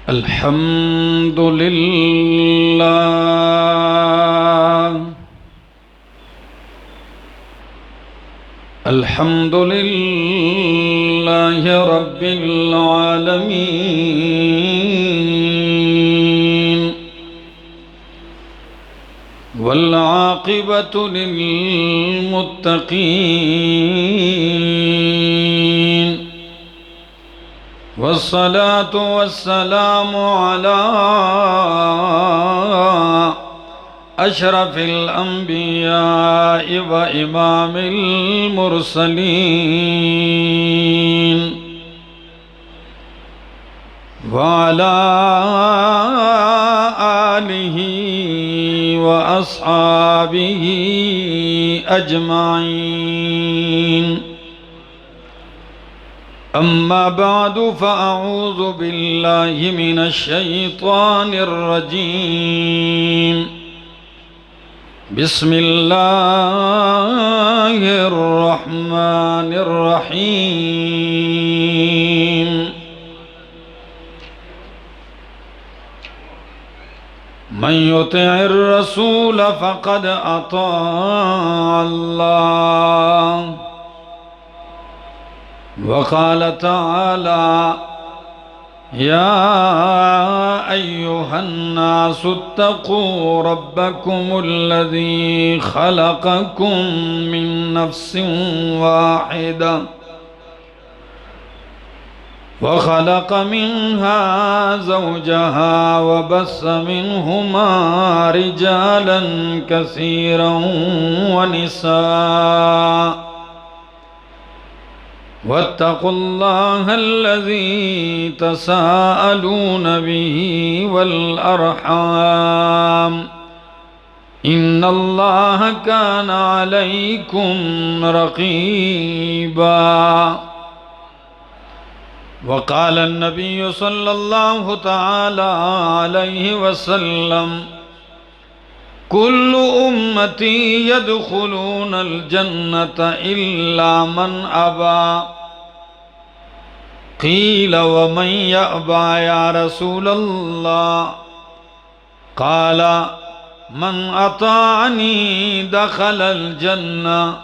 الحمد لله الحمد لله رب العالمين والعاقبة للمتقين والصلاة والسلام على أشرف الأنبياء وإمام المرسلين وعلى آله وأصحابه أجمعين. أما بعد فأعوذ بالله من الشيطان الرجيم. بسم الله الرحمن الرحيم. من يطع الرسول فقد أطاع الله. وقال تعالى: يا أيها الناس اتقوا ربكم الذي خلقكم من نفس واحدة وخلق منها زوجها وبث منهما رجالا كثيرا ونساء. واتقوا الله الذي تساءلون به والأرحام إن الله كان عليكم رقيبا. وقال النبي صلى الله تعالى عليه وسلم: كل أمتي يدخلون الجنة إلا من أبى. قيل: ومن يأبى يا رسول الله؟ قال: من أطاعني دخل الجنة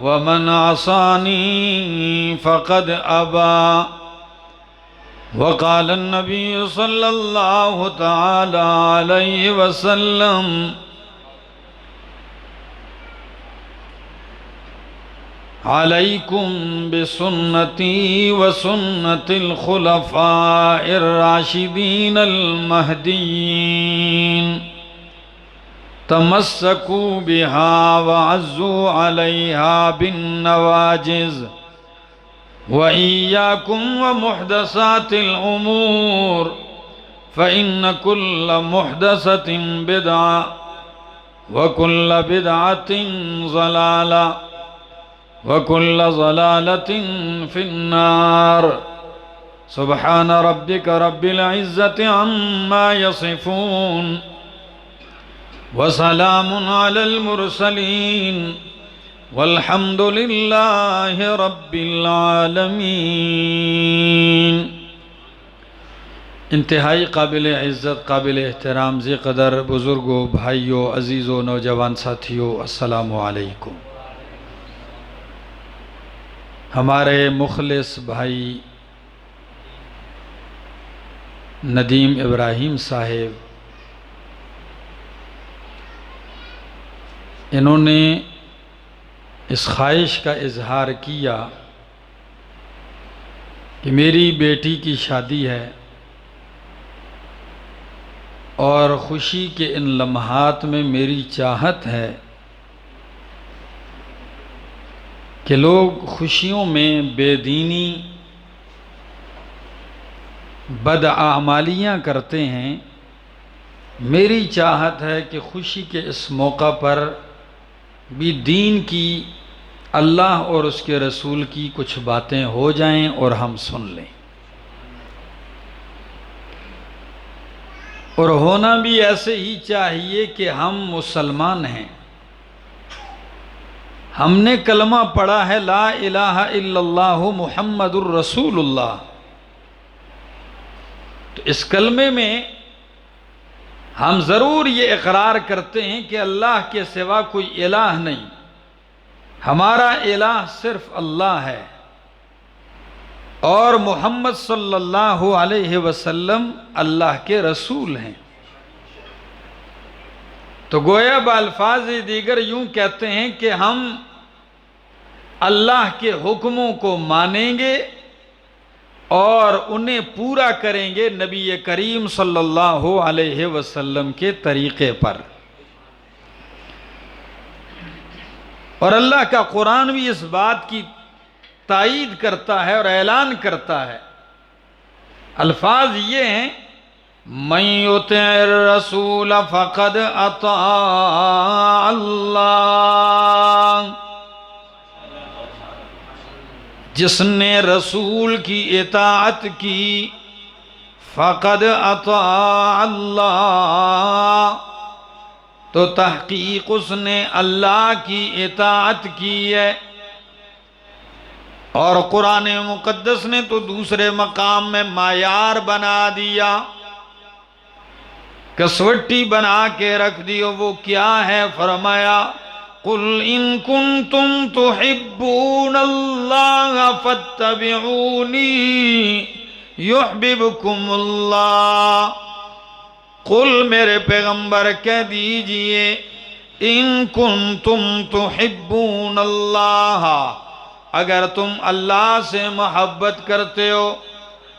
ومن عصاني فقد أبى. وقال النبي صلى الله تعالى عليه وسلم: عليكم بسنتي وسنة الخلفاء الراشدين المهديين، تمسكوا بها وعزوا عليها بالنواجذ. وإياكم ومحدثات الأمور فإن كل محدثة بدعة وكل بدعة ضلالة وكل ضلالة في النار. سبحان ربك رب العزة عما يصفون وسلام على المرسلين والحمد لله رب العالمین. انتہائی قابل عزت، قابل احترام ذی قدر بزرگوں، بھائیوں، عزیزوں، نوجوان ساتھیوں، السلام علیکم. ہمارے مخلص بھائی ندیم ابراہیم صاحب، انہوں نے اس خواہش کا اظہار کیا کہ میری بیٹی کی شادی ہے اور خوشی کے ان لمحات میں میری چاہت ہے کہ لوگ خوشیوں میں بے دینی بدعمالیاں کرتے ہیں. میری چاہت ہے کہ خوشی کے اس موقع پر بھی دین کی، اللہ اور اس کے رسول کی کچھ باتیں ہو جائیں اور ہم سن لیں. اور ہونا بھی ایسے ہی چاہیے کہ ہم مسلمان ہیں، ہم نے کلمہ پڑھا ہے لا الہ الا اللہ محمد الرسول اللہ، تو اس کلمے میں ہم ضرور یہ اقرار کرتے ہیں کہ اللہ کے سوا کوئی الہ نہیں، ہمارا الہ صرف اللہ ہے، اور محمد صلی اللہ علیہ وسلم اللہ کے رسول ہیں۔ تو گویا بالفاظ دیگر یوں کہتے ہیں کہ ہم اللہ کے حکموں کو مانیں گے اور انہیں پورا کریں گے نبی کریم صلی اللہ علیہ وسلم کے طریقے پر۔ اور اللہ کا قرآن بھی اس بات کی تائید کرتا ہے اور اعلان کرتا ہے۔ الفاظ یہ ہیں، مَن يُطِعِ الرَّسُولَ فَقَدْ أَطَاعَ اللَّهَ، جس نے رسول کی اطاعت کی، فَقَدْ أَطَاعَ اللَّهَ، تو تحقیق اس نے اللہ کی اطاعت کی ہے۔ اور قرآن مقدس نے تو دوسرے مقام میں معیار بنا دیا، کسوٹی بنا کے رکھ دیو، وہ کیا ہے؟ فرمایا قُلْ إِن كُنتُمْ تُحِبُّونَ اللَّهَ فَاتَّبِعُونِي يُحْبِبْكُمُ اللَّهُ۔ قُلْ میرے پیغمبر کہہ دیجئے، إِن كُنتُمْ تُحِبُّونَ اللَّهَ، اگر تم اللہ سے محبت کرتے ہو،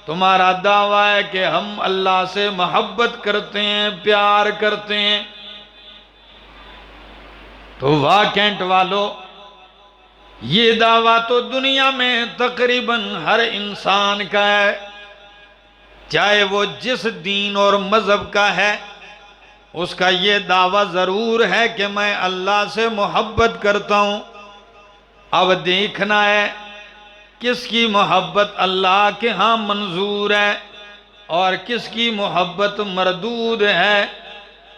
تمہارا دعویٰ ہے کہ ہم اللہ سے محبت کرتے ہیں، پیار کرتے ہیں، تو واقعات والو، یہ دعویٰ تو دنیا میں تقریباً ہر انسان کا ہے، چاہے وہ جس دین اور مذہب کا ہے، اس کا یہ دعویٰ ضرور ہے کہ میں اللہ سے محبت کرتا ہوں۔ اب دیکھنا ہے کس کی محبت اللہ کے ہاں منظور ہے اور کس کی محبت مردود ہے۔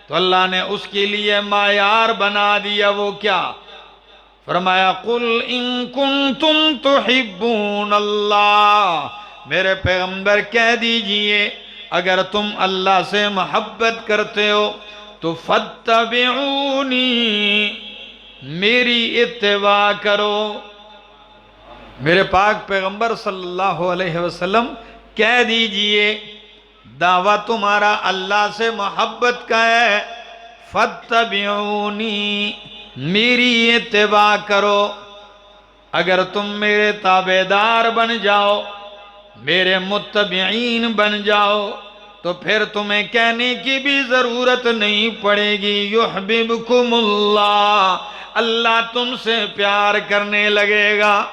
تو اللہ نے اس کے لیے معیار بنا دیا، وہ کیا؟ فرمایا قُلْ إِن كُنتُمْ تُحِبُّونَ اللَّهَ، میرے پیغمبر کہہ دیجئے اگر تم اللہ سے محبت کرتے ہو تو فَاتَّبِعُونِي، میری اتباع کرو۔ میرے پاک پیغمبر صلی اللہ علیہ وسلم کہہ دیجئے دعویٰ تمہارا اللہ سے محبت کا ہے، فَاتَّبِعُونِی، میری اتباع کرو۔ اگر تم میرے تابعدار بن جاؤ، میرے متبعین بن جاؤ، تو پھر تمہیں کہنے کی بھی ضرورت نہیں پڑے گی، یحببکم اللہ، اللہ تم سے پیار کرنے لگے گا،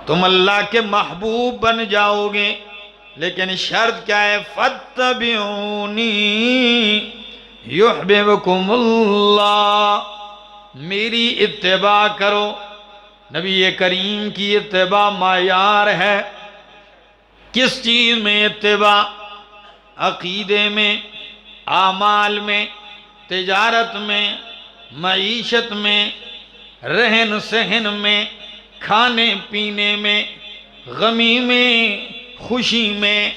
تم اللہ کے محبوب بن جاؤ گے۔ لیکن شرط کیا ہے؟ فَاتَّبِعُونِی یحببکم اللہ، میری اتباع کرو۔ نبی کریم کی اتباع معیار ہے۔ کس چیز میں اتباع؟ عقیدے میں، اعمال میں، تجارت میں، معیشت میں، رہن سہن میں، کھانے پینے میں، غمی میں، خوشی میں۔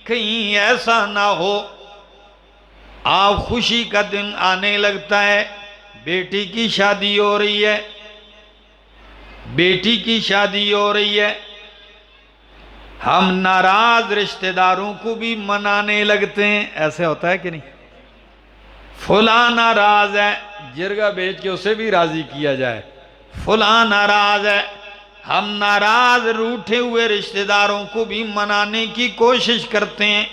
کہیں ایسا نہ ہو آپ خوشی کا دن آنے لگتا ہے، بیٹی کی شادی ہو رہی ہے، بیٹی کی شادی ہو رہی ہے، ہم ناراض رشتہ داروں کو بھی منانے لگتے ہیں، ایسے ہوتا ہے کہ نہیں؟ فلاں ناراض ہے، جرگہ بیچ کے اسے بھی راضی کیا جائے، فلاں ناراض ہے، ہم ناراض روٹھے ہوئے رشتہ داروں کو بھی منانے کی کوشش کرتے ہیں۔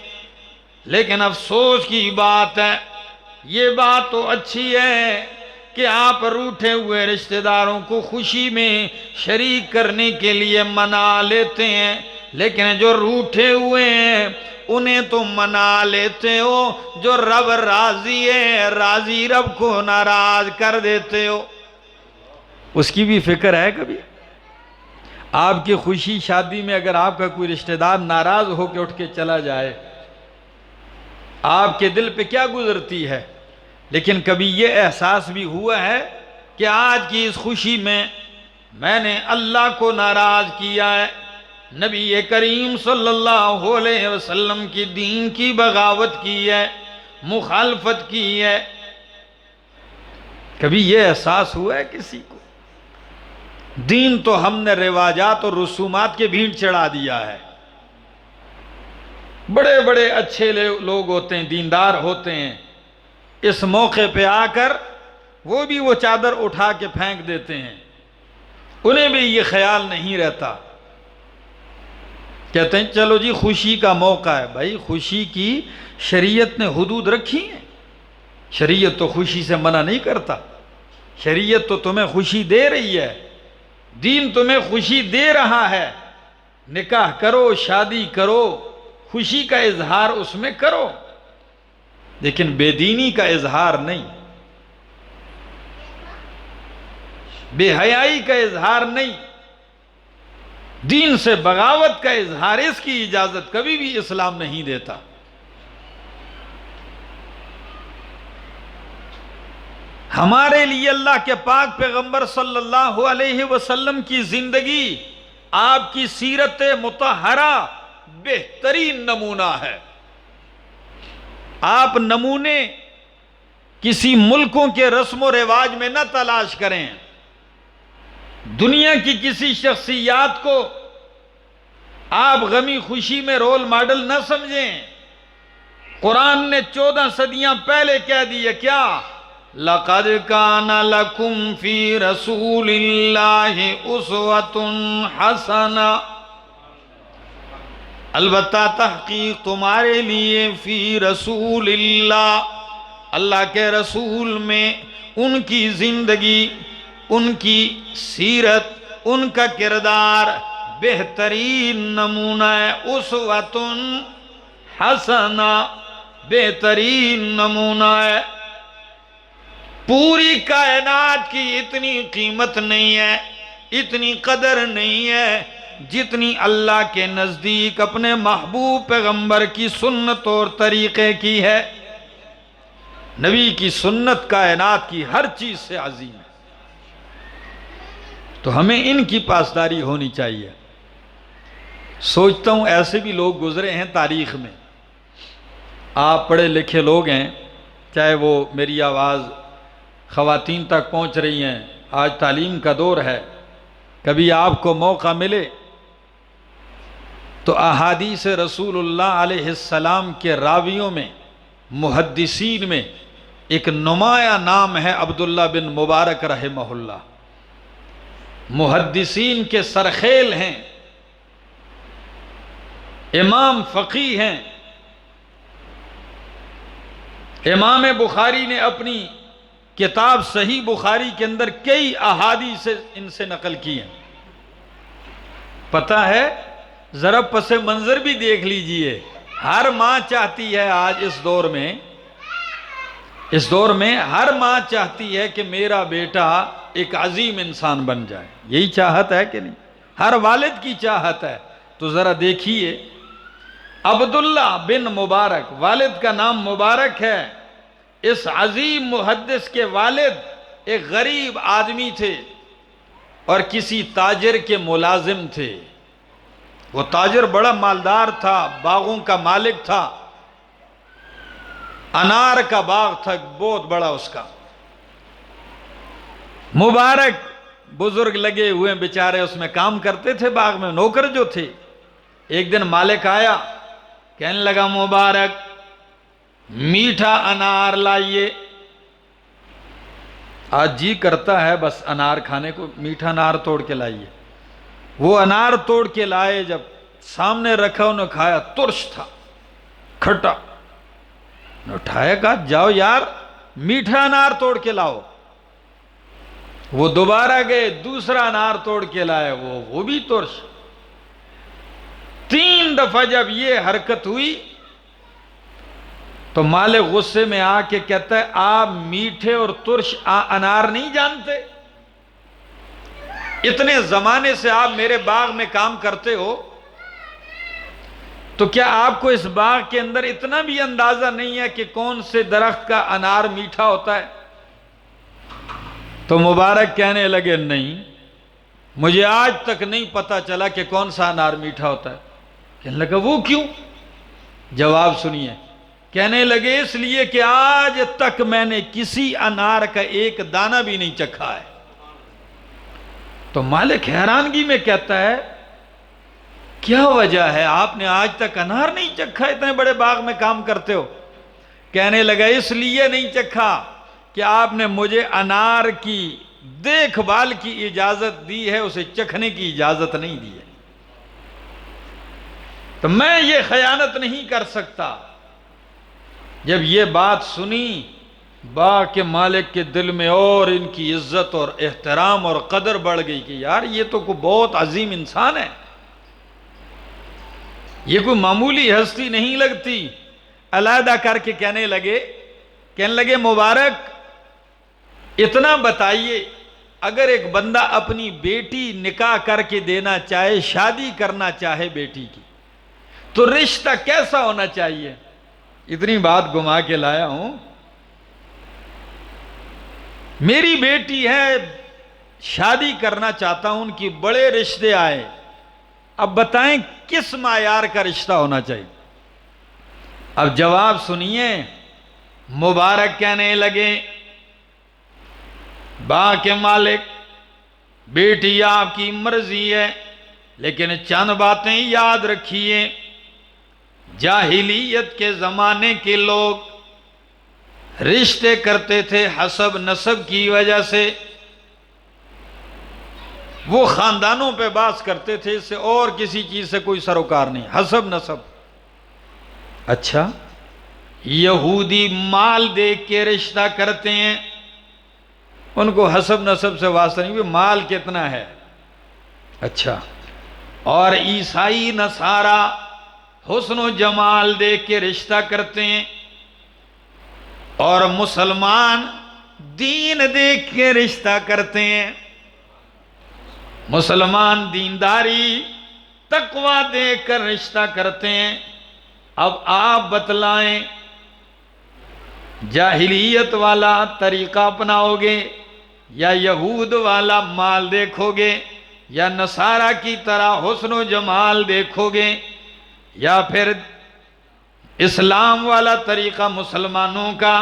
لیکن افسوس کی بات ہے، یہ بات تو اچھی ہے کہ آپ روٹھے ہوئے رشتہ داروں کو خوشی میں شریک کرنے کے لیے منا لیتے ہیں، لیکن جو روٹھے ہوئے ہیں انہیں تو منا لیتے ہو، جو رب راضی ہے، راضی رب کو ناراض کر دیتے ہو۔ اس کی بھی فکر ہے کبھی؟ آپ کی خوشی شادی میں اگر آپ کا کوئی رشتہ دار ناراض ہو کے اٹھ کے چلا جائے، آپ کے دل پہ کیا گزرتی ہے؟ لیکن کبھی یہ احساس بھی ہوا ہے کہ آج کی اس خوشی میں میں نے اللہ کو ناراض کیا ہے، نبی کریم صلی اللہ علیہ وسلم کی دین کی بغاوت کی ہے، مخالفت کی ہے؟ کبھی یہ احساس ہوا ہے کسی کو؟ دین تو ہم نے رواجات اور رسومات کے بھینٹ چڑھا دیا ہے۔ بڑے بڑے اچھے لوگ ہوتے ہیں، دیندار ہوتے ہیں، اس موقع پہ آ کر وہ بھی وہ چادر اٹھا کے پھینک دیتے ہیں، انہیں بھی یہ خیال نہیں رہتا، کہتے ہیں چلو جی خوشی کا موقع ہے۔ بھائی خوشی کی شریعت نے حدود رکھی ہیں، شریعت تو خوشی سے منع نہیں کرتا، شریعت تو تمہیں خوشی دے رہی ہے، دین تمہیں خوشی دے رہا ہے، نکاح کرو، شادی کرو، خوشی کا اظہار اس میں کرو، لیکن بے دینی کا اظہار نہیں، بے حیائی کا اظہار نہیں، دین سے بغاوت کا اظہار، اس کی اجازت کبھی بھی اسلام نہیں دیتا۔ ہمارے لیے اللہ کے پاک پیغمبر صلی اللہ علیہ وسلم کی زندگی، آپ کی سیرت مطہرہ بہترین نمونہ ہے۔ آپ نمونے کسی ملکوں کے رسم و رواج میں نہ تلاش کریں، دنیا کی کسی شخصیات کو آپ غمی خوشی میں رول ماڈل نہ سمجھیں۔ قرآن نے 14 صدیاں پہلے کہہ دی ہے کیا؟ لَقَدْ كَانَ لَكُمْ فِي رَسُولِ اللَّهِ أُسْوَةٌ حَسَنَةٌ، البتہ تحقیق تمہارے لیے فی رسول اللہ، اللہ کے رسول میں ان کی زندگی، ان کی سیرت، ان کا کردار بہترین نمونہ ہے۔ اسوۃ حسنہ، بہترین نمونہ ہے۔ پوری کائنات کی اتنی قیمت نہیں ہے، اتنی قدر نہیں ہے جتنی اللہ کے نزدیک اپنے محبوب پیغمبر کی سنت اور طریقے کی ہے۔ نبی کی سنت کائنات کی ہر چیز سے عظیم ہے، تو ہمیں ان کی پاسداری ہونی چاہیے۔ سوچتا ہوں ایسے بھی لوگ گزرے ہیں تاریخ میں، آپ پڑھے لکھے لوگ ہیں، چاہے وہ میری آواز خواتین تک پہنچ رہی ہیں، آج تعلیم کا دور ہے، کبھی آپ کو موقع ملے تو احادیث رسول اللہ علیہ السلام کے راویوں میں، محدثین میں ایک نمایاں نام ہے عبداللہ بن مبارک رحمہ اللہ، محدثین کے سرخیل ہیں، امام فقیہ ہیں۔ امام بخاری نے اپنی کتاب صحیح بخاری کے اندر کئی احادیث ان سے نقل کی ہیں۔ پتہ ہے، ذرا پس منظر بھی دیکھ لیجئے، ہر ماں چاہتی ہے آج اس دور میں ہر ماں چاہتی ہے کہ میرا بیٹا ایک عظیم انسان بن جائے، یہی چاہت ہے کہ نہیں؟ ہر والد کی چاہت ہے۔ تو ذرا دیکھیے، عبداللہ بن مبارک، والد کا نام مبارک ہے، اس عظیم محدث کے والد ایک غریب آدمی تھے اور کسی تاجر کے ملازم تھے۔ وہ تاجر بڑا مالدار تھا، باغوں کا مالک تھا، انار کا باغ تھا بہت بڑا اس کا۔ مبارک بزرگ لگے ہوئے بیچارے اس میں کام کرتے تھے، باغ میں نوکر جو تھے۔ ایک دن مالک آیا، کہنے لگا مبارک میٹھا انار لائیے۔ آج جی کرتا ہے بس انار کھانے کو، میٹھا انار توڑ کے لائیے۔ وہ انار توڑ کے لائے، جب سامنے رکھا انہوں نے کھایا، ترش تھا، کھٹا۔ اٹھایا، کہا جاؤ یار میٹھا انار توڑ کے لاؤ۔ وہ دوبارہ گئے، دوسرا انار توڑ کے لائے، وہ بھی ترش۔ 3 دفعہ جب یہ حرکت ہوئی تو مالک غصے میں آ کے کہتا ہے آپ میٹھے اور ترش انار نہیں جانتے؟ اتنے زمانے سے آپ میرے باغ میں کام کرتے ہو، تو کیا آپ کو اس باغ کے اندر اتنا بھی اندازہ نہیں ہے کہ کون سے درخت کا انار میٹھا ہوتا ہے؟ تو مبارک کہنے لگے نہیں، مجھے آج تک نہیں پتا چلا کہ کون سا انار میٹھا ہوتا ہے۔ کہنے لگا وہ کیوں؟ جواب سنیے، کہنے لگے اس لیے کہ آج تک میں نے کسی انار کا ایک دانہ بھی نہیں چکھا ہے۔ تو مالک حیرانگی میں کہتا ہے کیا وجہ ہے، آپ نے آج تک انار نہیں چکھا، اتنے بڑے باغ میں کام کرتے ہو؟ کہنے لگا اس لیے نہیں چکھا کہ آپ نے مجھے انار کی دیکھ بھال کی اجازت دی ہے، اسے چکھنے کی اجازت نہیں دی ہے، تو میں یہ خیانت نہیں کر سکتا۔ جب یہ بات سنی باغ کے مالک کے دل میں اور ان کی عزت اور احترام اور قدر بڑھ گئی کہ یار یہ تو کوئی بہت عظیم انسان ہے، یہ کوئی معمولی ہستی نہیں لگتی۔ علیحدہ کر کے کہنے لگے مبارک اتنا بتائیے، اگر ایک بندہ اپنی بیٹی نکاح کر کے دینا چاہے، شادی کرنا چاہے بیٹی کی، تو رشتہ کیسا ہونا چاہیے؟ اتنی بات گما کے لایا ہوں، میری بیٹی ہے، شادی کرنا چاہتا ہوں، ان کی بڑے رشتے آئے، اب بتائیں کس معیار کا رشتہ ہونا چاہیے؟ اب جواب سنیے، مبارک کہنے لگے باغ کے مالک بیٹی آپ کی مرضی ہے، لیکن چند باتیں یاد رکھیے، جاہلیت کے زمانے کے لوگ رشتے کرتے تھے حسب نسب کی وجہ سے، وہ خاندانوں پہ باس کرتے تھے، اس سے اور کسی چیز سے کوئی سروکار نہیں، حسب نسب۔ اچھا یہودی مال دیکھ کے رشتہ کرتے ہیں، ان کو حسب نسب سے واسطہ نہیں، مال کتنا ہے۔ اچھا، اور عیسائی نصارہ حسن و جمال دیکھ کے رشتہ کرتے ہیں، اور مسلمان دین دیکھ کے رشتہ کرتے ہیں، مسلمان دینداری تقوی دیکھ کر رشتہ کرتے ہیں۔ اب آپ بتلائیں جاہلیت والا طریقہ اپناؤ گے یا یہود والا مال دیکھو گے یا نصارہ کی طرح حسن و جمال دیکھو گے یا پھر اسلام والا طریقہ مسلمانوں کا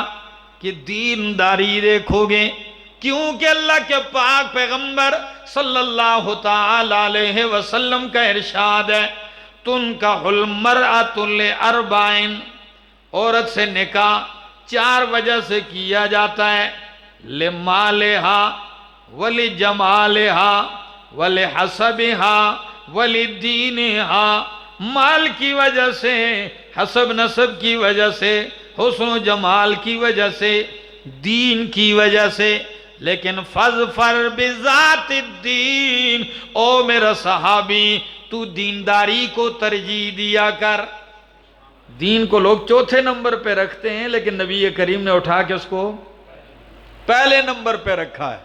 کہ دینداری دیکھو گے؟ کیونکہ اللہ کے پاک پیغمبر صلی اللہ تعالی علیہ وسلم کا ارشاد ہے تُنْكَحُ الْمَرْأَةُ لِأَرْبَعٍ، عورت سے نکاح 4 وجہ سے کیا جاتا ہے، لِمَالِهَا وَلِجَمَالِهَا وَلِحَسَبِهَا وَلِدِّينِهَا، مال کی وجہ سے، حسب نسب کی وجہ سے، حسن و جمال کی وجہ سے، دین کی وجہ سے۔ لیکن فَاظْفَرْ بِذَاتِ الدِّينِ، او میرا صحابی تو دینداری کو ترجیح دیا کر۔ دین کو لوگ چوتھے نمبر پہ رکھتے ہیں، لیکن نبی کریم نے اٹھا کے اس کو پہلے نمبر پہ رکھا ہے۔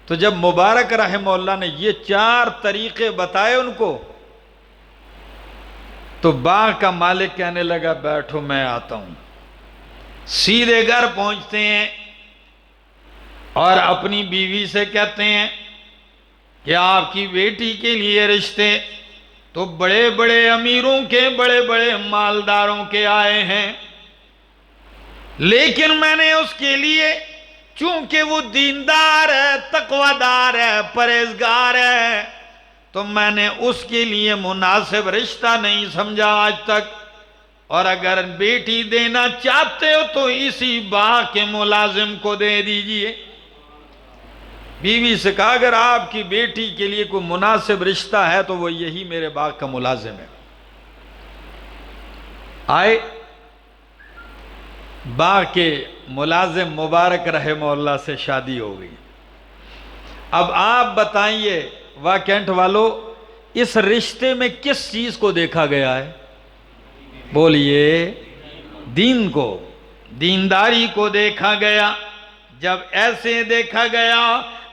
تو جب مبارک رحمہ اللہ نے یہ 4 طریقے بتائے ان کو، تو باغ کا مالک کہنے لگا بیٹھو میں آتا ہوں۔ سیدھے گھر پہنچتے ہیں اور اپنی بیوی سے کہتے ہیں کہ آپ کی بیٹی کے لیے رشتے تو بڑے بڑے امیروں کے، بڑے بڑے مالداروں کے آئے ہیں، لیکن میں نے اس کے لیے، چونکہ وہ دیندار ہے، تقوی دار ہے، پرہیزگار ہے، تو میں نے اس کے لیے مناسب رشتہ نہیں سمجھا آج تک، اور اگر بیٹی دینا چاہتے ہو تو اسی باغ کے ملازم کو دے دیجئے۔ بیوی سے کہا اگر آپ کی بیٹی کے لیے کوئی مناسب رشتہ ہے تو وہ یہی میرے باغ کا ملازم ہے۔ آئے باغ کے ملازم مبارک رحمہ اللہ سے شادی ہو گئی۔ اب آپ بتائیے واکنٹ والو، اس رشتے میں کس چیز کو دیکھا گیا ہے؟ بولیے، دین کو، دینداری کو دیکھا گیا۔ جب ایسے دیکھا گیا،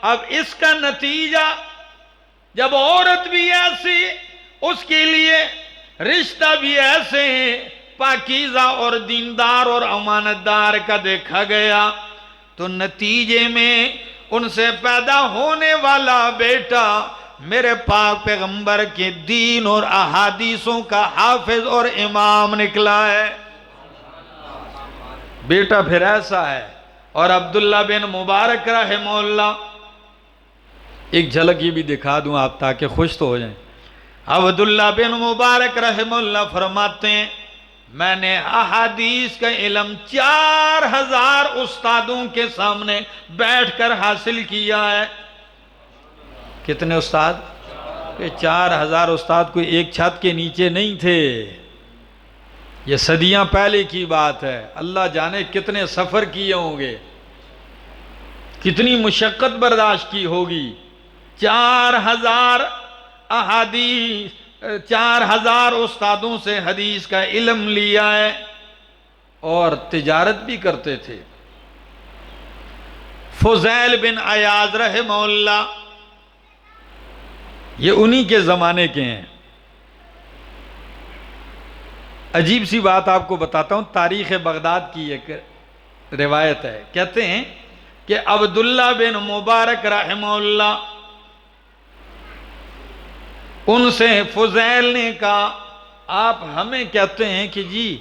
اب اس کا نتیجہ جب عورت بھی ایسی، اس کے لیے رشتہ بھی ایسے پاکیزہ اور دیندار اور امانتدار کا دیکھا گیا، تو نتیجے میں ان سے پیدا ہونے والا بیٹا میرے پاک پیغمبر کے دین اور احادیثوں کا حافظ اور امام نکلا ہے۔ بیٹا پھر ایسا ہے۔ اور عبداللہ بن مبارک رحمہ اللہ، ایک جھلک یہ بھی دکھا دوں آپ تاکہ خوش تو ہو جائیں۔ عبداللہ بن مبارک رحمہ اللہ فرماتے ہیں میں نے احادیث کا علم 4000 استادوں کے سامنے بیٹھ کر حاصل کیا ہے۔ کتنے استاد؟ 4000 استاد کوئی ایک چھت کے نیچے نہیں تھے، یہ صدیاں پہلے کی بات ہے۔ اللہ جانے کتنے سفر کیے ہوں گے، کتنی مشقت برداشت کی ہوگی۔ 4000 احادیث، 4000 استادوں سے حدیث کا علم لیا ہے، اور تجارت بھی کرتے تھے۔ فضیل بن عیاض رحمہ اللہ، یہ انہی کے زمانے کے ہیں۔ عجیب سی بات آپ کو بتاتا ہوں، تاریخ بغداد کی ایک روایت ہے، کہتے ہیں کہ عبداللہ بن مبارک رحمہ اللہ، ان سے فضیل نے کہا آپ ہمیں کہتے ہیں کہ جی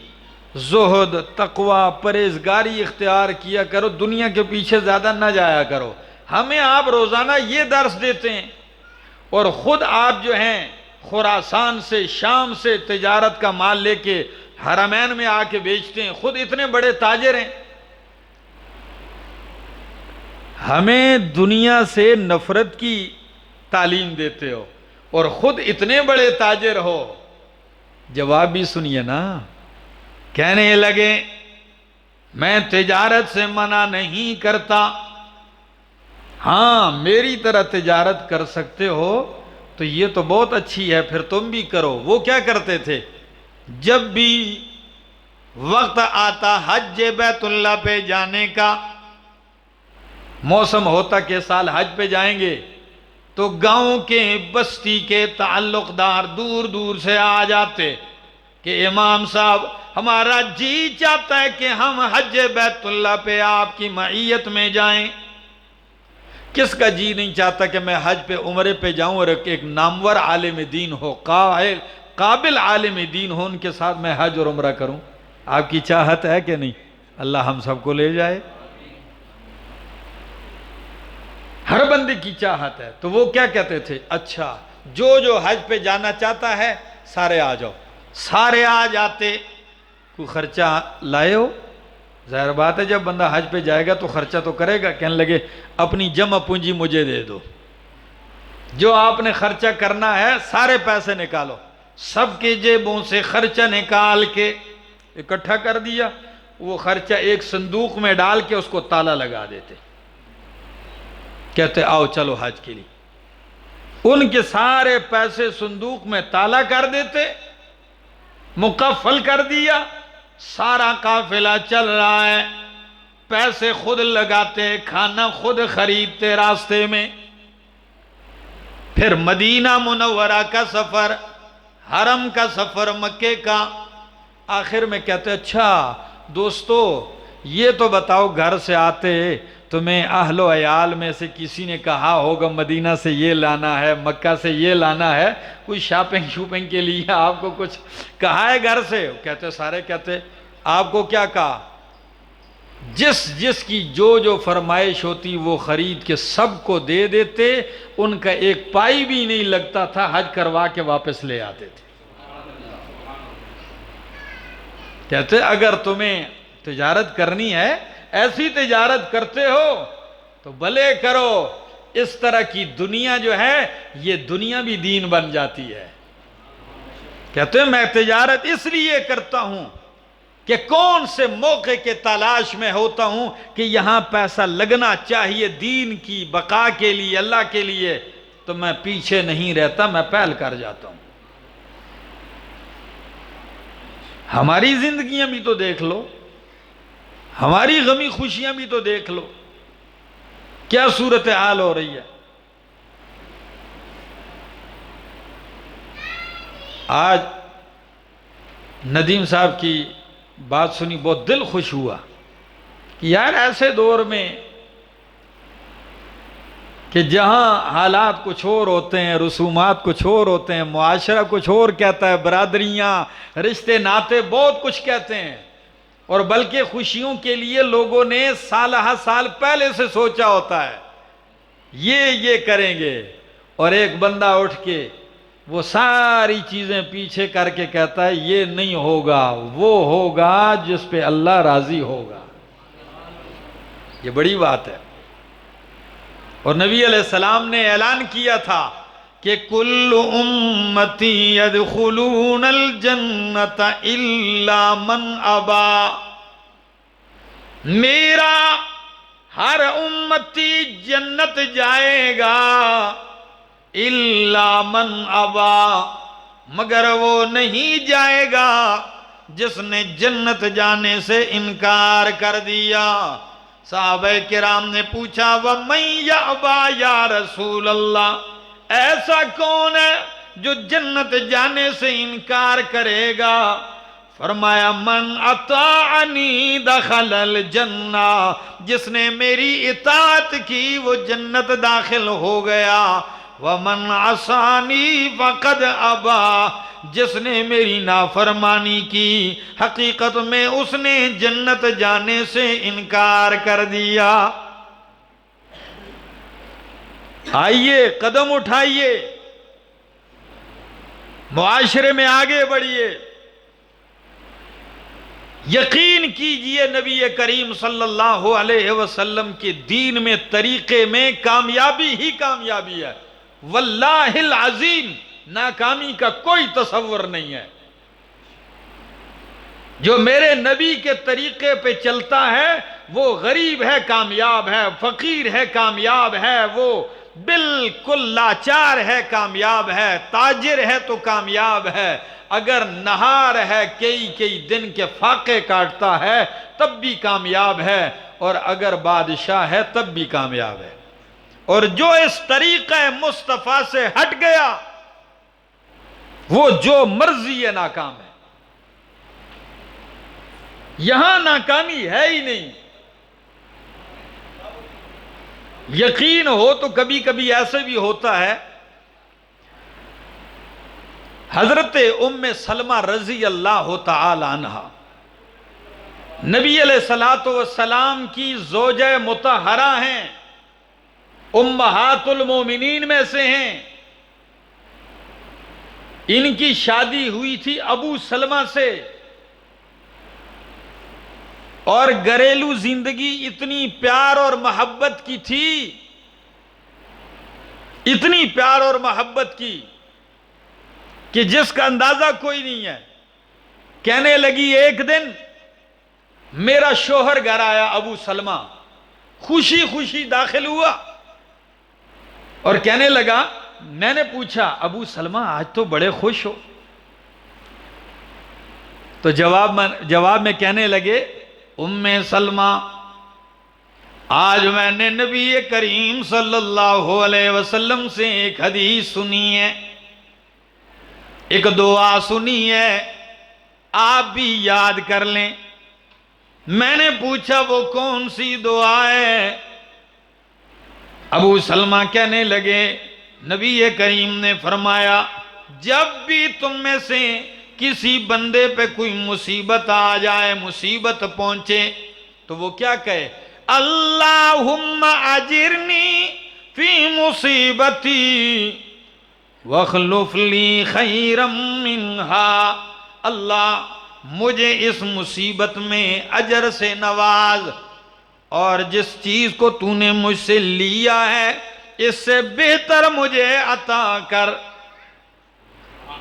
زہد، تقوی، پرہیزگاری اختیار کیا کرو، دنیا کے پیچھے زیادہ نہ جایا کرو، ہمیں آپ روزانہ یہ درس دیتے ہیں، اور خود آپ جو ہیں خراسان سے، شام سے تجارت کا مال لے کے حرمین میں آ کے بیچتے ہیں، خود اتنے بڑے تاجر ہیں، ہمیں دنیا سے نفرت کی تعلیم دیتے ہو اور خود اتنے بڑے تاجر ہو۔ جواب بھی سنیے نا، کہنے لگے میں تجارت سے منع نہیں کرتا، ہاں میری طرح تجارت کر سکتے ہو تو یہ تو بہت اچھی ہے، پھر تم بھی کرو۔ وہ کیا کرتے تھے، جب بھی وقت آتا حج بیت اللہ پہ جانے کا، موسم ہوتا کہ سال حج پہ جائیں گے، تو گاؤں کے بستی کے تعلق دار دور دور سے آ جاتے کہ امام صاحب ہمارا جی چاہتا ہے کہ ہم حج بیت اللہ پہ آپ کی معیت میں جائیں۔ کس کا جی نہیں چاہتا کہ میں حج پہ عمرے پہ جاؤں اور ایک نامور عالم دین ہو، قابل عالم دین ہو، ان کے ساتھ میں حج اور عمرہ کروں؟ آپ کی چاہت ہے کہ نہیں؟ اللہ ہم سب کو لے جائے، ہر بندے کی چاہت ہے۔ تو وہ کیا کہتے تھے، اچھا جو حج پہ جانا چاہتا ہے سارے آ جاؤ، سارے آ جاتے۔ کوئی خرچہ لائے ہو؟ ظاہر بات ہے جب بندہ حج پہ جائے گا تو خرچہ تو کرے گا، کہنے لگے اپنی جمع پونجی مجھے دے دو، جو آپ نے خرچہ کرنا ہے سارے پیسے نکالو۔ سب کے جیبوں سے خرچہ نکال کے اکٹھا کر دیا، وہ خرچہ ایک صندوق میں ڈال کے اس کو تالا لگا دیتے، کہتے آؤ چلو حج کے لیے۔ ان کے سارے پیسے صندوق میں تالا کر دیتے، مقفل کر دیا، سارا قافلہ چل رہا ہے، پیسے خود لگاتے، کھانا خود خریدتے راستے میں۔ پھر مدینہ منورہ کا سفر، حرم کا سفر، مکے کا۔ آخر میں کہتے اچھا دوستو یہ تو بتاؤ، گھر سے آتے تمہیں اہل و عیال میں سے کسی نے کہا ہوگا مدینہ سے یہ لانا ہے، مکہ سے یہ لانا ہے، کوئی شاپنگ کے لیے آپ کو کچھ کہا ہے گھر سے؟ کہتے سارے کہتے آپ کو کیا کہا؟ جس کی جو فرمائش ہوتی وہ خرید کے سب کو دے دیتے، ان کا ایک پائی بھی نہیں لگتا تھا، حج کروا کے واپس لے آتے تھے۔ کہتے اگر تمہیں تجارت کرنی ہے، ایسی تجارت کرتے ہو تو بھلے کرو، اس طرح کی دنیا جو ہے یہ دنیا بھی دین بن جاتی ہے۔ کہتے ہیں میں تجارت اس لیے کرتا ہوں کہ کون سے موقع کے تلاش میں ہوتا ہوں کہ یہاں پیسہ لگنا چاہیے دین کی بقا کے لیے، اللہ کے لیے، تو میں پیچھے نہیں رہتا، میں پہل کر جاتا ہوں۔ ہماری زندگیاں بھی تو دیکھ لو، ہماری غمی خوشیاں بھی تو دیکھ لو، کیا صورتحال ہو رہی ہے۔ آج ندیم صاحب کی بات سنی، بہت دل خوش ہوا کہ یار ایسے دور میں کہ جہاں حالات کچھ اور ہوتے ہیں، رسومات کچھ اور ہوتے ہیں، معاشرہ کچھ اور کہتا ہے، برادریاں، رشتے ناتے بہت کچھ کہتے ہیں، اور بلکہ خوشیوں کے لیے لوگوں نے سالہ سال پہلے سے سوچا ہوتا ہے یہ کریں گے، اور ایک بندہ اٹھ کے وہ ساری چیزیں پیچھے کر کے کہتا ہے یہ نہیں ہوگا، وہ ہوگا جس پہ اللہ راضی ہوگا۔ یہ بڑی بات ہے۔ اور نبی علیہ السلام نے اعلان کیا تھا کہ کل امتی یدخلون الجنت الا من ابا، میرا ہر امتی جنت جائے گا الا من ابا، مگر وہ نہیں جائے گا جس نے جنت جانے سے انکار کر دیا۔ صحابہ کرام نے پوچھا وَمَن يَأْبَى یا رسول اللہ، ایسا کون ہے جو جنت جانے سے انکار کرے گا؟ فرمایا من اطاعنی دخل الجنہ، جس نے میری اطاعت کی وہ جنت داخل ہو گیا۔ وَمَنْ عَصَانِي فَقَدْ أَبَى، جس نے میری نافرمانی کی حقیقت میں اس نے جنت جانے سے انکار کر دیا۔ آئیے قدم اٹھائیے، معاشرے میں آگے بڑھیے، یقین کیجئے نبی کریم صلی اللہ علیہ وسلم کے دین میں، طریقے میں کامیابی ہی کامیابی ہے، واللہ العظیم ناکامی کا کوئی تصور نہیں ہے۔ جو میرے نبی کے طریقے پہ چلتا ہے وہ غریب ہے کامیاب ہے، فقیر ہے کامیاب ہے، وہ بالکل لاچار ہے کامیاب ہے، تاجر ہے تو کامیاب ہے، اگر نہار ہے کئی دن کے فاقے کاٹتا ہے تب بھی کامیاب ہے، اور اگر بادشاہ ہے تب بھی کامیاب ہے۔ اور جو اس طریقہ مصطفیٰ سے ہٹ گیا وہ جو مرضی ہے ناکام ہے، یہاں ناکامی ہے ہی نہیں۔ یقین ہو تو کبھی کبھی ایسے بھی ہوتا ہے، حضرت ام سلمہ رضی اللہ تعالی عنہا نبی علیہ السلام کی زوجہ مطہرہ ہیں، امہات المومنین میں سے ہیں۔ ان کی شادی ہوئی تھی ابو سلمہ سے، اور گھریلو زندگی اتنی پیار اور محبت کی تھی، اتنی پیار اور محبت کی کہ جس کا اندازہ کوئی نہیں ہے۔ کہنے لگی ایک دن میرا شوہر گھر آیا ابو سلمہ، خوشی خوشی داخل ہوا اور کہنے لگا، میں نے پوچھا ابو سلمہ آج تو بڑے خوش ہو؟ تو جواب میں کہنے لگے، ام سلمہ آج میں نے نبی کریم صلی اللہ علیہ وسلم سے ایک حدیث سنی ہے، ایک دعا سنی ہے، آپ بھی یاد کر لیں۔ میں نے پوچھا وہ کون سی دعا ہے؟ ابو سلمہ کہنے لگے، نبی کریم نے فرمایا جب بھی تم میں سے کسی بندے پہ کوئی مصیبت آ جائے، مصیبت پہنچے، تو وہ کیا کہے؟ اللہم اجرنی فی مصیبتی واخلف لی خیرا منہا، اللہ مجھے اس مصیبت میں اجر سے نواز، اور جس چیز کو تو نے مجھ سے لیا ہے اس سے بہتر مجھے عطا کر۔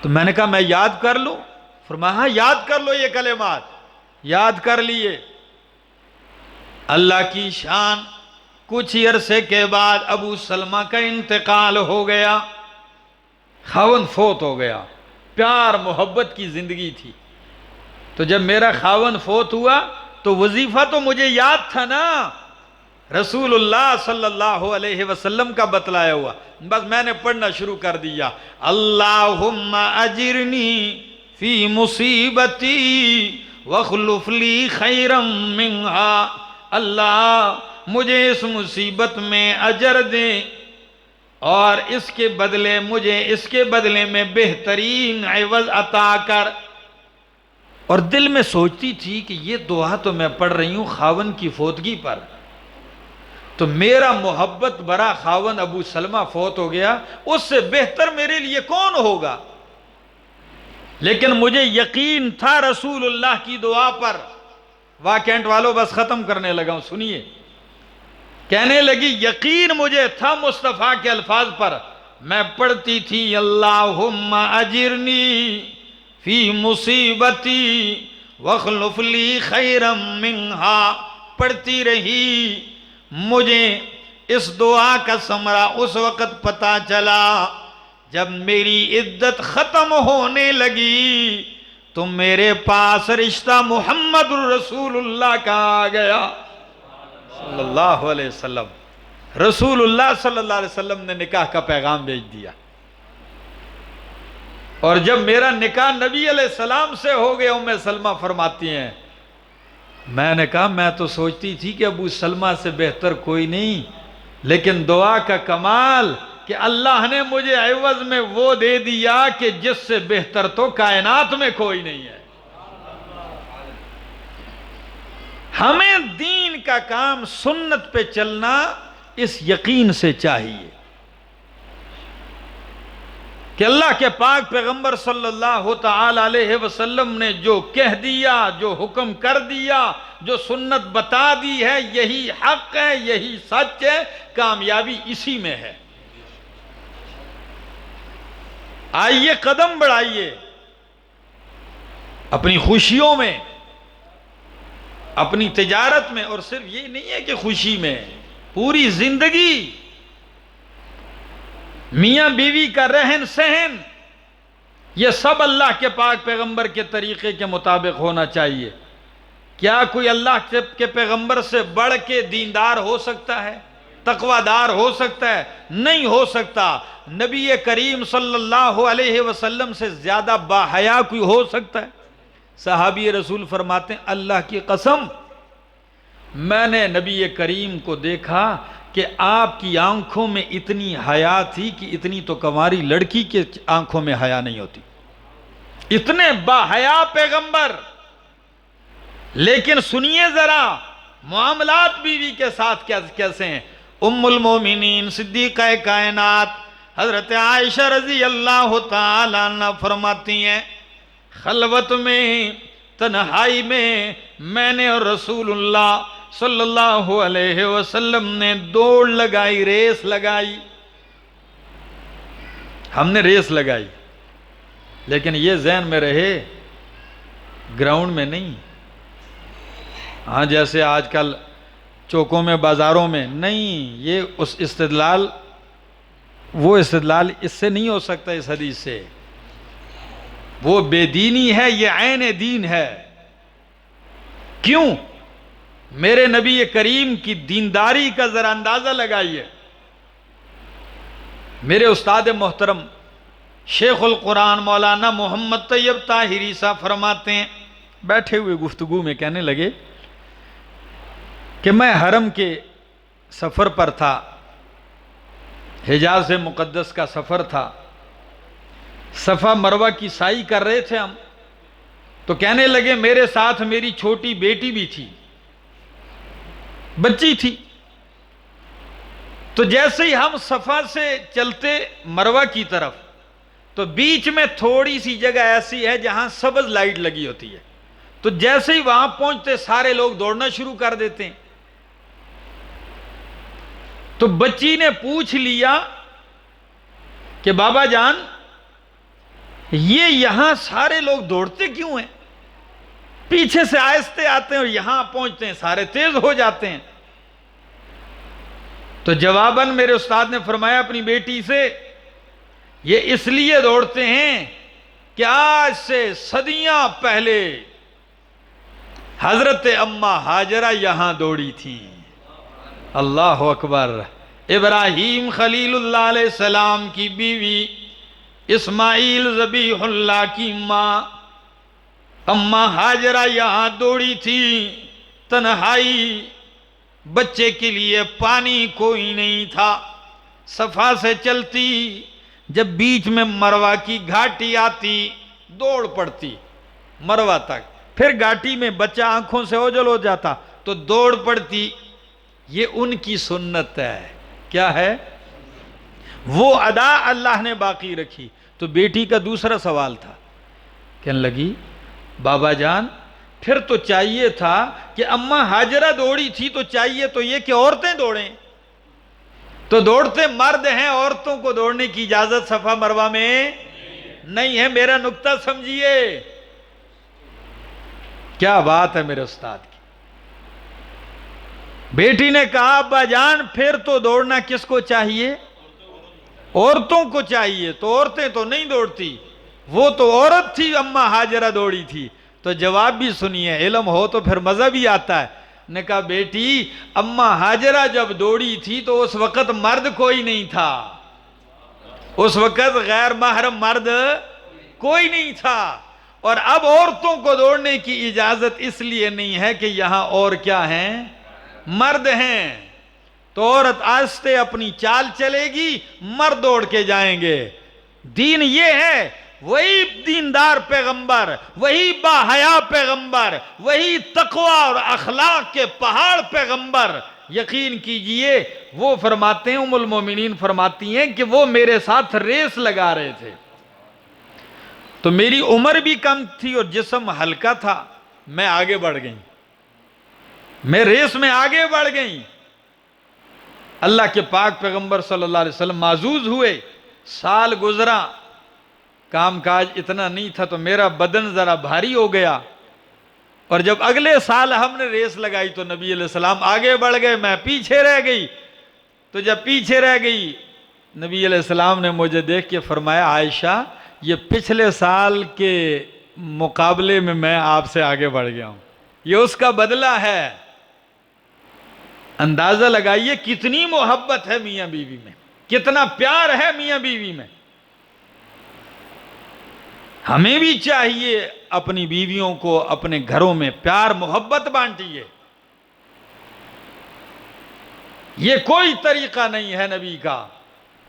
تو میں نے کہا میں یاد کر لوں؟ فرمایا ہاں یاد کر لو، یہ کلمات یاد کر لیے۔ اللہ کی شان، کچھ عرصے کے بعد ابو سلمہ کا انتقال ہو گیا، خاوند فوت ہو گیا، پیار محبت کی زندگی تھی۔ تو جب میرا خاوند فوت ہوا تو وظیفہ تو مجھے یاد تھا نا، رسول اللہ صلی اللہ علیہ وسلم کا بتلایا ہوا، بس میں نے پڑھنا شروع کر دیا، اللہم اجرنی فی مصیبتی واخلف لی خیرا منہا، اللہ مجھے اس مصیبت میں اجر دے اور اس کے بدلے مجھے اس کے بدلے میں بہترین عوض عطا کر. اور دل میں سوچتی تھی کہ یہ دعا تو میں پڑھ رہی ہوں خاون کی فوتگی پر، تو میرا محبت برا خاون ابو سلمہ فوت ہو گیا، اس سے بہتر میرے لیے کون ہوگا؟ لیکن مجھے یقین تھا رسول اللہ کی دعا پر. واقعات والوں بس ختم کرنے لگا ہوں، سنیے. کہنے لگی یقین مجھے تھا مصطفیٰ کے الفاظ پر. میں پڑھتی تھی اللہم اجرنی فی مصیبتی واخلف لی خیرا منہا، پڑھتی رہی. مجھے اس دعا کا ثمرہ اس وقت پتا چلا جب میری عدت ختم ہونے لگی تو میرے پاس رشتہ محمد رسول اللہ کا آ گیا صلی اللہ علیہ وسلم. رسول اللہ صلی اللہ علیہ وسلم نے نکاح کا پیغام بھیج دیا. اور جب میرا نکاح نبی علیہ السلام سے ہو گیا، ام سلمہ فرماتی ہیں میں نے کہا میں تو سوچتی تھی کہ ابو سلمہ سے بہتر کوئی نہیں، لیکن دعا کا کمال کہ اللہ نے مجھے عوض میں وہ دے دیا کہ جس سے بہتر تو کائنات میں کوئی نہیں ہے. ہمیں دین کا کام سنت پہ چلنا اس یقین سے چاہیے کہ اللہ کے پاک پیغمبر صلی اللہ تعالی علیہ وسلم نے جو کہہ دیا، جو حکم کر دیا، جو سنت بتا دی ہے، یہی حق ہے، یہی سچ ہے، کامیابی اسی میں ہے. آئیے قدم بڑھائیے اپنی خوشیوں میں، اپنی تجارت میں، اور صرف یہ نہیں ہے کہ خوشی میں، پوری زندگی میاں بیوی کا رہن سہن یہ سب اللہ کے پاک پیغمبر کے طریقے کے مطابق ہونا چاہیے. کیا کوئی اللہ کے پیغمبر سے بڑھ کے دیندار ہو سکتا ہے؟ تقوی دار ہو سکتا ہے؟ نہیں ہو سکتا. نبی کریم صلی اللہ علیہ وسلم سے زیادہ باحیا کوئی ہو سکتا ہے؟ صحابی رسول فرماتے ہیں اللہ کی قسم میں نے نبی کریم کو دیکھا کہ آپ کی آنکھوں میں اتنی حیا تھی کہ اتنی تو کنواری لڑکی کے آنکھوں میں حیا نہیں ہوتی. اتنے باحیا پیغمبر. لیکن سنیے ذرا معاملات بیوی کے ساتھ کیسے ہیں. ام المومنین صدیقہ کائنات حضرت عائشہ رضی اللہ تعالی عنہ فرماتی ہیں خلوت میں، تنہائی میں نے اور رسول اللہ صلی اللہ علیہ وسلم نے دوڑ لگائی، ریس لگائی. ہم نے ریس لگائی، لیکن یہ ذہن میں رہے گراؤنڈ میں نہیں. ہاں جیسے آج کل چوکوں میں، بازاروں میں نہیں. یہ اس استدلال، وہ استدلال اس سے نہیں ہو سکتا. اس حدیث سے وہ بے دینی ہے، یہ عین دین ہے. کیوں؟ میرے نبی کریم کی دینداری کا ذرا اندازہ لگائیے. میرے استاد محترم شیخ القرآن مولانا محمد طیب طاہری صاحب فرماتے ہیں، بیٹھے ہوئے گفتگو میں کہنے لگے کہ میں حرم کے سفر پر تھا، حجاز مقدس کا سفر تھا، صفا مروہ کی سعی کر رہے تھے ہم. تو کہنے لگے میرے ساتھ میری چھوٹی بیٹی بھی تھی، بچی تھی. تو جیسے ہی ہم صفا سے چلتے مروہ کی طرف تو بیچ میں تھوڑی سی جگہ ایسی ہے جہاں سبز لائٹ لگی ہوتی ہے. تو جیسے ہی وہاں پہنچتے سارے لوگ دوڑنا شروع کر دیتے ہیں. تو بچی نے پوچھ لیا کہ بابا جان یہ یہاں سارے لوگ دوڑتے کیوں ہیں؟ پیچھے سے آہستے آتے ہیں اور یہاں پہنچتے ہیں سارے تیز ہو جاتے ہیں. تو جواباً میرے استاد نے فرمایا اپنی بیٹی سے یہ اس لیے دوڑتے ہیں کہ آج سے صدیاں پہلے حضرت اماں ہاجرہ یہاں دوڑی تھیں. اللہ اکبر. ابراہیم خلیل اللہ علیہ السلام کی بیوی، اسماعیل ذبیح اللہ کی ماں اماں ہاجرہ یہاں دوڑی تھی. تنہائی، بچے کے لیے پانی کوئی نہیں تھا، صفا سے چلتی، جب بیچ میں مروہ کی گھاٹی آتی دوڑ پڑتی مروہ تک، پھر گھاٹی میں بچہ آنکھوں سے اوجھل ہو جاتا تو دوڑ پڑتی۔ یہ ان کی سنت ہے۔ کیا ہے؟ وہ ادا اللہ نے باقی رکھی۔ تو بیٹی کا دوسرا سوال تھا، کہنے لگی بابا جان پھر تو چاہیے تھا کہ اماں ہاجرہ دوڑی تھی تو چاہیے تو یہ کہ عورتیں دوڑیں، تو دوڑتے مرد ہیں، عورتوں کو دوڑنے کی اجازت صفا مروہ میں نہیں ہے۔ میرا نقطہ سمجھیے، کیا بات ہے میرے استاد کی۔ بیٹی نے کہا ابا جان پھر تو دوڑنا کس کو چاہیے؟ عورتوں کو چاہیے، تو عورتیں تو نہیں دوڑتی، وہ تو عورت تھی، اماں ہاجرہ دوڑی تھی۔ تو جواب بھی سنیے، علم ہو تو پھر مزہ بھی آتا ہے۔ نے کہا بیٹی اماں ہاجرہ جب دوڑی تھی تو اس وقت مرد کوئی نہیں تھا، اس وقت غیر محرم مرد کوئی نہیں تھا، اور اب عورتوں کو دوڑنے کی اجازت اس لیے نہیں ہے کہ یہاں اور کیا ہیں؟ مرد ہیں۔ تو عورت آہستہ اپنی چال چلے گی، مرد دوڑ کے جائیں گے۔ دین یہ ہے، وہی دیندار پیغمبر، وہی باحیا پیغمبر، وہی تقوی اور اخلاق کے پہاڑ پیغمبر، یقین کیجئے وہ فرماتے ہیں، ام المومنین فرماتی ہیں کہ وہ میرے ساتھ ریس لگا رہے تھے، تو میری عمر بھی کم تھی اور جسم ہلکا تھا، میں آگے بڑھ گئی، میں ریس میں آگے بڑھ گئی۔ اللہ کے پاک پیغمبر صلی اللہ علیہ وسلم معزوز ہوئے، سال گزرا، کام کاج اتنا نہیں تھا تو میرا بدن ذرا بھاری ہو گیا، اور جب اگلے سال ہم نے ریس لگائی تو نبی علیہ السلام آگے بڑھ گئے، میں پیچھے رہ گئی۔ تو جب پیچھے رہ گئی، نبی علیہ السلام نے مجھے دیکھ کے فرمایا عائشہ یہ پچھلے سال کے مقابلے میں آپ سے آگے بڑھ گیا ہوں، یہ اس کا بدلہ ہے۔ اندازہ لگائیے کتنی محبت ہے میاں بیوی میں، کتنا پیار ہے میاں بیوی میں۔ ہمیں بھی چاہیے اپنی بیویوں کو اپنے گھروں میں پیار محبت بانٹیے۔ یہ کوئی طریقہ نہیں ہے نبی کا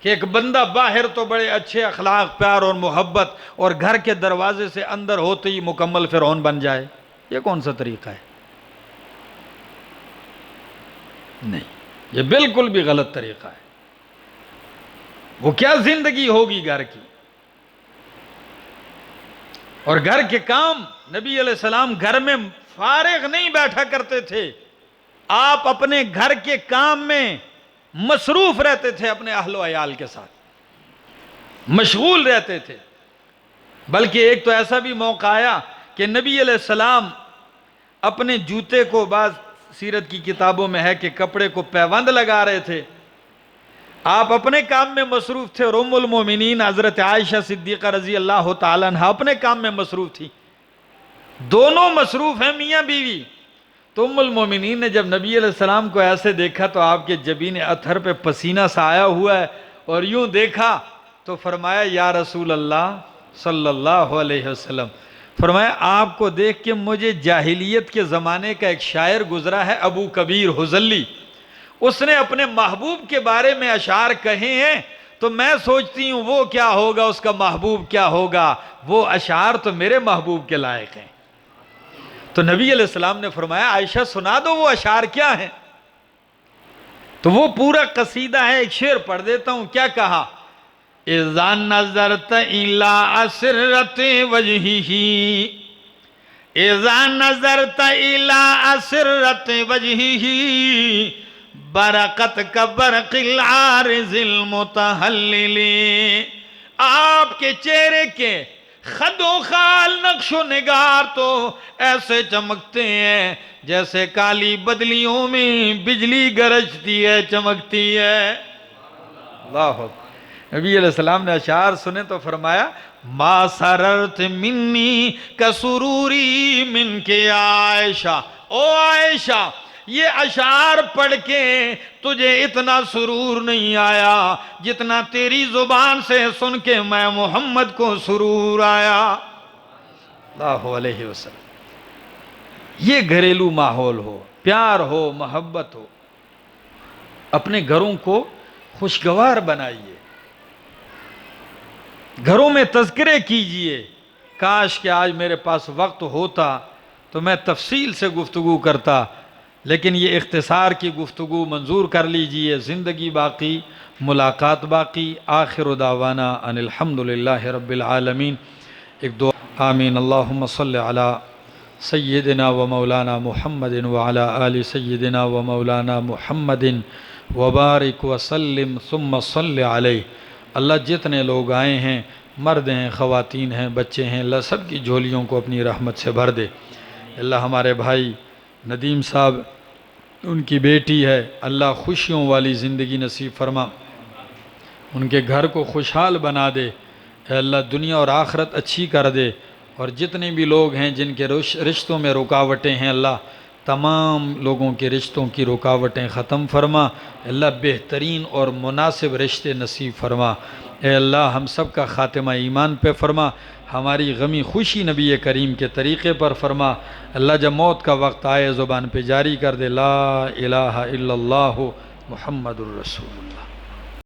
کہ ایک بندہ باہر تو بڑے اچھے اخلاق، پیار اور محبت، اور گھر کے دروازے سے اندر ہوتے ہی مکمل فرعون بن جائے۔ یہ کون سا طریقہ ہے؟ نہیں، یہ بالکل بھی غلط طریقہ ہے۔ وہ کیا زندگی ہوگی گھر کی؟ اور گھر کے کام، نبی علیہ السلام گھر میں فارغ نہیں بیٹھا کرتے تھے، آپ اپنے گھر کے کام میں مصروف رہتے تھے، اپنے اہل و عیال کے ساتھ مشغول رہتے تھے۔ بلکہ ایک تو ایسا بھی موقع آیا کہ نبی علیہ السلام اپنے جوتے کو، بعض سیرت کی کتابوں میں ہے کہ کپڑے کو پیوند لگا رہے تھے، آپ اپنے کام میں مصروف تھے، اور ام المومنین حضرت عائشہ صدیقہ رضی اللہ تعالیٰ عنہ اپنے کام میں مصروف تھی، دونوں مصروف ہیں میاں بیوی۔ تو ام المومنین نے جب نبی علیہ السلام کو ایسے دیکھا تو آپ کے جبین اطہر پہ پسینہ سا آیا ہوا ہے، اور یوں دیکھا تو فرمایا یا رسول اللہ صلی اللہ علیہ وسلم، فرمایا آپ کو دیکھ کے مجھے جاہلیت کے زمانے کا ایک شاعر گزرا ہے ابو کبیر حزلی، اس نے اپنے محبوب کے بارے میں اشعار کہے ہیں، تو میں سوچتی ہوں وہ کیا ہوگا، اس کا محبوب کیا ہوگا، وہ اشعار تو میرے محبوب کے لائق ہیں۔ تو نبی علیہ السلام نے فرمایا عائشہ سنا دو وہ اشعار کیا ہیں؟ تو وہ پورا قصیدہ ہے، ایک شعر پڑھ دیتا ہوں۔ کیا کہا؟ اذا نظرت الى اسرت وجهه، اذا نظرت الى اسرت وجهه برقت كبرق العارض المتهلل، آپ کے چہرے کے خد و خال نقش و نگار تو ایسے چمکتے ہیں جیسے کالی بدلیوں میں بجلی گرجتی ہے، چمکتی ہے۔ اللہ اکبر۔ نبی علیہ السلام نے اشعار سنے تو فرمایا ما سررت منی کسروری من کے عائشہ، او عائشہ یہ اشعار پڑھ کے تجھے اتنا سرور نہیں آیا جتنا تیری زبان سے سن کے میں محمد کو سرور آیا اللہ علیہ وسلم۔ یہ گھریلو ماحول ہو، پیار ہو، محبت ہو، اپنے گھروں کو خوشگوار بنائیے، گھروں میں تذکرے کیجئے۔ کاش کہ آج میرے پاس وقت ہوتا تو میں تفصیل سے گفتگو کرتا، لیکن یہ اختصار کی گفتگو منظور کر لیجئے۔ زندگی باقی، ملاقات باقی۔ آخر دعوانا ان الحمدللہ رب العالمین۔ ایک دعا، آمین۔ اللہم صلی علی سیدنا و مولانا محمد وعلی آل سیدنا و مولانا محمد وبارک وسلم ثم صلی علیہ۔ اللہ جتنے لوگ آئے ہیں، مرد ہیں، خواتین ہیں، بچے ہیں، اللہ سب کی جھولیوں کو اپنی رحمت سے بھر دے۔ اللہ ہمارے بھائی ندیم صاحب، ان کی بیٹی ہے، اللہ خوشیوں والی زندگی نصیب فرما، ان کے گھر کو خوشحال بنا دے، اے اللہ دنیا اور آخرت اچھی کر دے۔ اور جتنے بھی لوگ ہیں جن کے رشتوں میں رکاوٹیں ہیں، اللہ تمام لوگوں کے رشتوں کی رکاوٹیں ختم فرما، اللہ بہترین اور مناسب رشتے نصیب فرما۔ اے اللہ ہم سب کا خاتمہ ایمان پہ فرما، ہماری غمی خوشی نبی کریم کے طریقے پر فرما۔ اللہ جب موت کا وقت آئے زبان پہ جاری کر دے لا الہ الا اللہ محمد الرسول اللہ۔